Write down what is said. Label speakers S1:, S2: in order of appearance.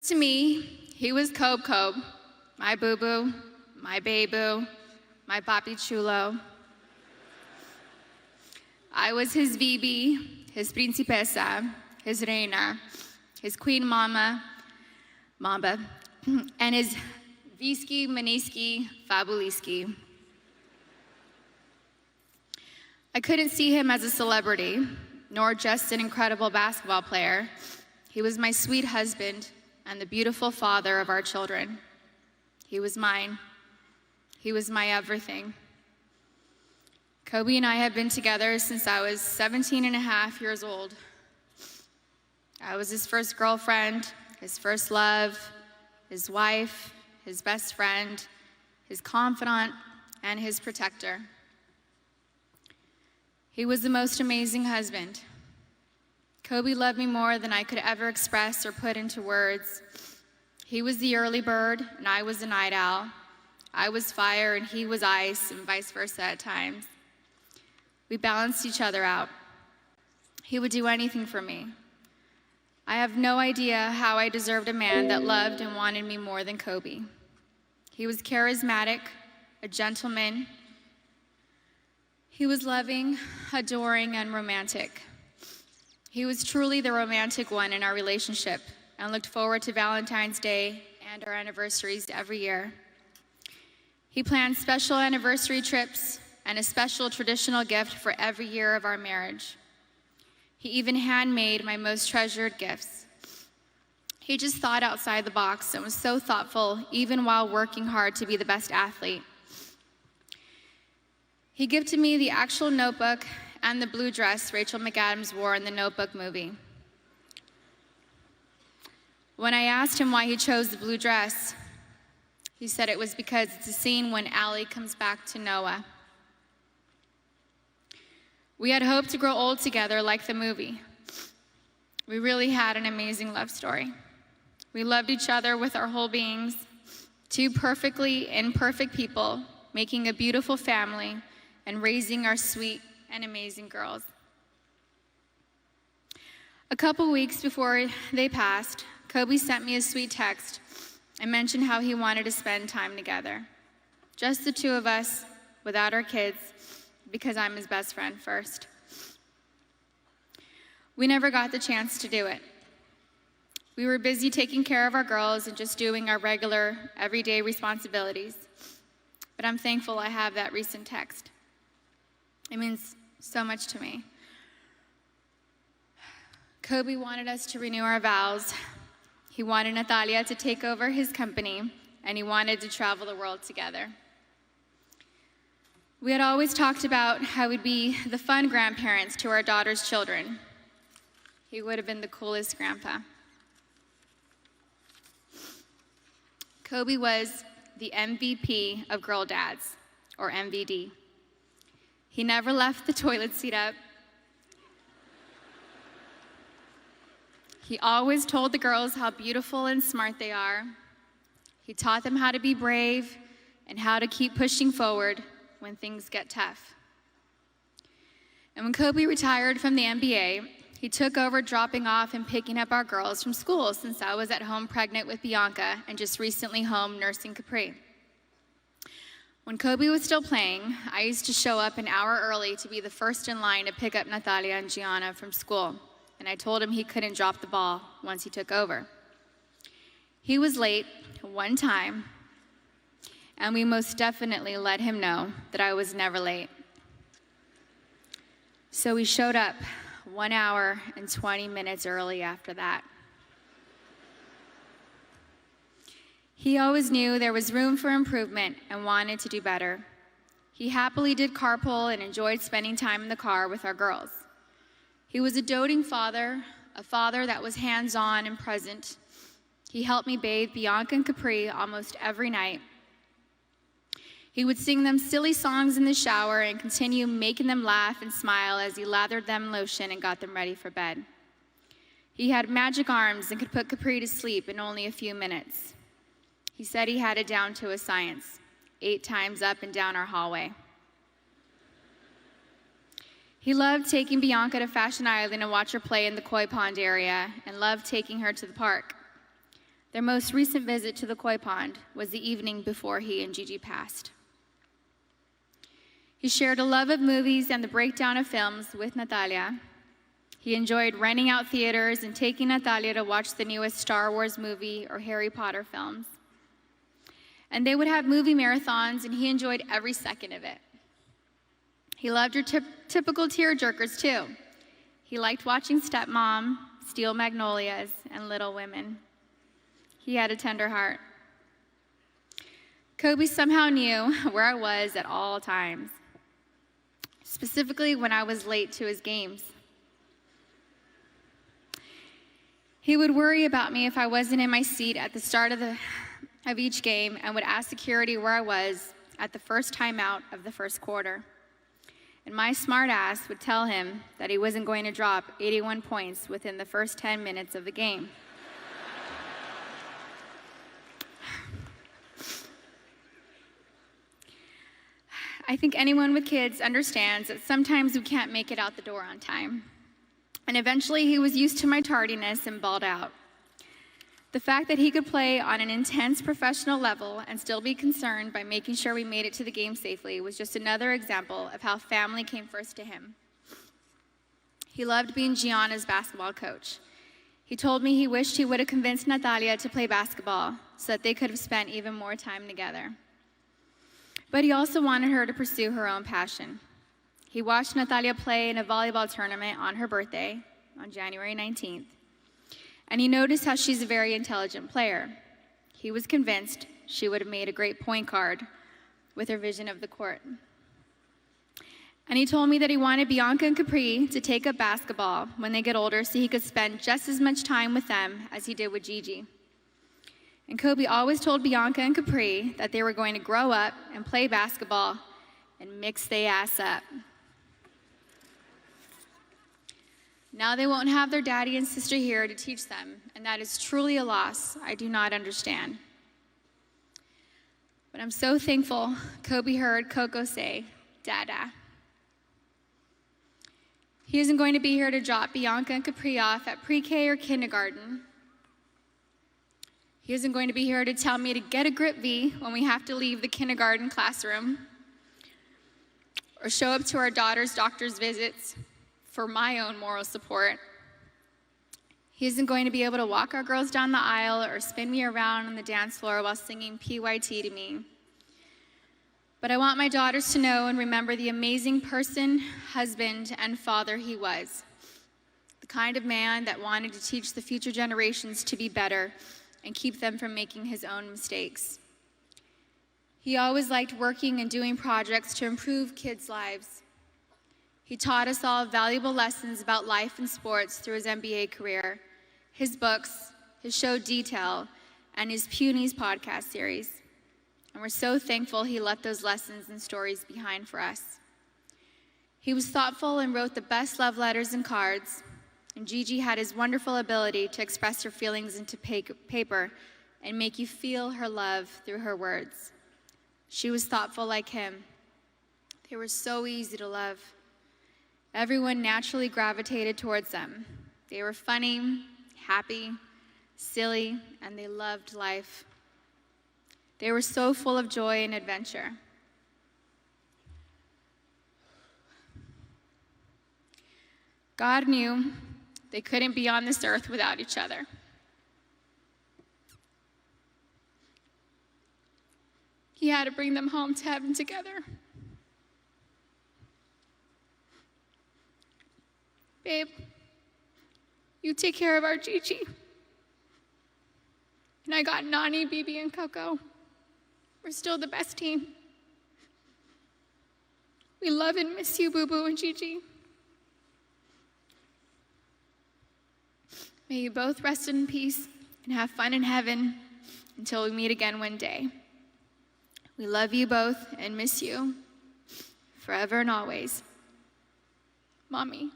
S1: To me, he was Kobe, my boo-boo, my baby-boo, my papi chulo. I was his Bibi, his principesa, his reina, his queen mamba, and his Visky, Maniski, Fabuliski. I couldn't see him as a celebrity, nor just an incredible basketball player. He was my sweet husband and the beautiful father of our children. He was mine. He was my everything. Kobe and I have been together since I was 17 and a half years old. I was his first girlfriend, his first love, his wife, his best friend, his confidant, and his protector. He was the most amazing husband. Kobe loved me more than I could ever express or put into words. He was the early bird, and I was the night owl. I was fire, and he was ice, and vice versa at times. We balanced each other out. He would do anything for me. I have no idea how I deserved a man that loved and wanted me more than Kobe. He was charismatic, a gentleman. He was loving, adoring, and romantic. He was truly the romantic one in our relationship and looked forward to Valentine's Day and our anniversaries every year. He planned special anniversary trips and a special traditional gift for every year of our marriage. He even handmade my most treasured gifts. He just thought outside the box and was so thoughtful, even while working hard to be the best athlete. He gifted me the actual notebook and the blue dress Rachel McAdams wore in the Notebook movie. When I asked him why he chose the blue dress, he said it was because it's a scene when Allie comes back to Noah. We had hoped to grow old together like the movie. We really had an amazing love story. We loved each other with our whole beings, two perfectly imperfect people, making a beautiful family and raising our sweet and amazing girls. A couple weeks before they passed, Kobe sent me a sweet text and mentioned how he wanted to spend time together. Just the two of us, without our kids, because I'm his best friend first. We never got the chance to do it. We were busy taking care of our girls and just doing our regular, everyday responsibilities. But I'm thankful I have that recent text. It means so much to me. Kobe wanted us to renew our vows. He wanted Natalia to take over his company, and he wanted to travel the world together. We had always talked about how we'd be the fun grandparents to our daughter's children. He would have been the coolest grandpa. Kobe was the MVP of girl dads, or MVD. He never left the toilet seat up. He always told the girls how beautiful and smart they are. He taught them how to be brave and how to keep pushing forward when things get tough. And when Kobe retired from the NBA, he took over dropping off and picking up our girls from school since I was at home pregnant with Bianca and just recently home nursing Capri. When Kobe was still playing, I used to show up an hour early to be the first in line to pick up Natalia and Gianna from school, and I told him he couldn't drop the ball once he took over. He was late one time, and we most definitely let him know that I was never late. So we showed up 1 hour and 20 minutes early after that. He always knew there was room for improvement and wanted to do better. He happily did carpool and enjoyed spending time in the car with our girls. He was a doting father, a father that was hands-on and present. He helped me bathe Bianca and Capri almost every night. He would sing them silly songs in the shower and continue making them laugh and smile as he lathered them in lotion and got them ready for bed. He had magic arms and could put Capri to sleep in only a few minutes. He said he had it down to a science, 8 times up and down our hallway. He loved taking Bianca to Fashion Island and watch her play in the koi pond area and loved taking her to the park. Their most recent visit to the koi pond was the evening before he and Gigi passed. He shared a love of movies and the breakdown of films with Natalia. He enjoyed renting out theaters and taking Natalia to watch the newest Star Wars movie or Harry Potter films. And they would have movie marathons, and he enjoyed every second of it. He loved your typical tearjerkers, too. He liked watching Stepmom, Steel Magnolias, and Little Women. He had a tender heart. Kobe somehow knew where I was at all times, specifically when I was late to his games. He would worry about me if I wasn't in my seat at the start of each game and would ask security where I was at the first timeout of the first quarter. And my smart ass would tell him that he wasn't going to drop 81 points within the first 10 minutes of the game. I think anyone with kids understands that sometimes we can't make it out the door on time. And eventually he was used to my tardiness and balled out. The fact that he could play on an intense professional level and still be concerned by making sure we made it to the game safely was just another example of how family came first to him. He loved being Gianna's basketball coach. He told me he wished he would have convinced Natalia to play basketball so that they could have spent even more time together. But he also wanted her to pursue her own passion. He watched Natalia play in a volleyball tournament on her birthday, on January 19th, and he noticed how she's a very intelligent player. He was convinced she would have made a great point guard with her vision of the court. And he told me that he wanted Bianca and Capri to take up basketball when they get older so he could spend just as much time with them as he did with Gigi. And Kobe always told Bianca and Capri that they were going to grow up and play basketball and mix their ass up. Now they won't have their daddy and sister here to teach them, and that is truly a loss I do not understand. But I'm so thankful Kobe heard Coco say, Dada. He isn't going to be here to drop Bianca and Capri off at pre-K or kindergarten. He isn't going to be here to tell me to get a grip V when we have to leave the kindergarten classroom, or show up to our daughter's doctor's visits for my own moral support. He isn't going to be able to walk our girls down the aisle or spin me around on the dance floor while singing PYT to me. But I want my daughters to know and remember the amazing person, husband, and father he was. The kind of man that wanted to teach the future generations to be better and keep them from making his own mistakes. He always liked working and doing projects to improve kids' lives. He taught us all valuable lessons about life and sports through his NBA career, his books, his show Detail, and his Punies podcast series. And we're so thankful he left those lessons and stories behind for us. He was thoughtful and wrote the best love letters and cards, and Gigi had his wonderful ability to express her feelings into paper and make you feel her love through her words. She was thoughtful like him. They were so easy to love. Everyone naturally gravitated towards them. They were funny, happy, silly, and they loved life. They were so full of joy and adventure. God knew they couldn't be on this earth without each other. He had to bring them home to heaven together. Babe, you take care of our Gigi. And I got Nani, Bibi, and Coco. We're still the best team. We love and miss you, Boo Boo and Gigi. May you both rest in peace and have fun in heaven until we meet again one day. We love you both and miss you forever and always. Mommy.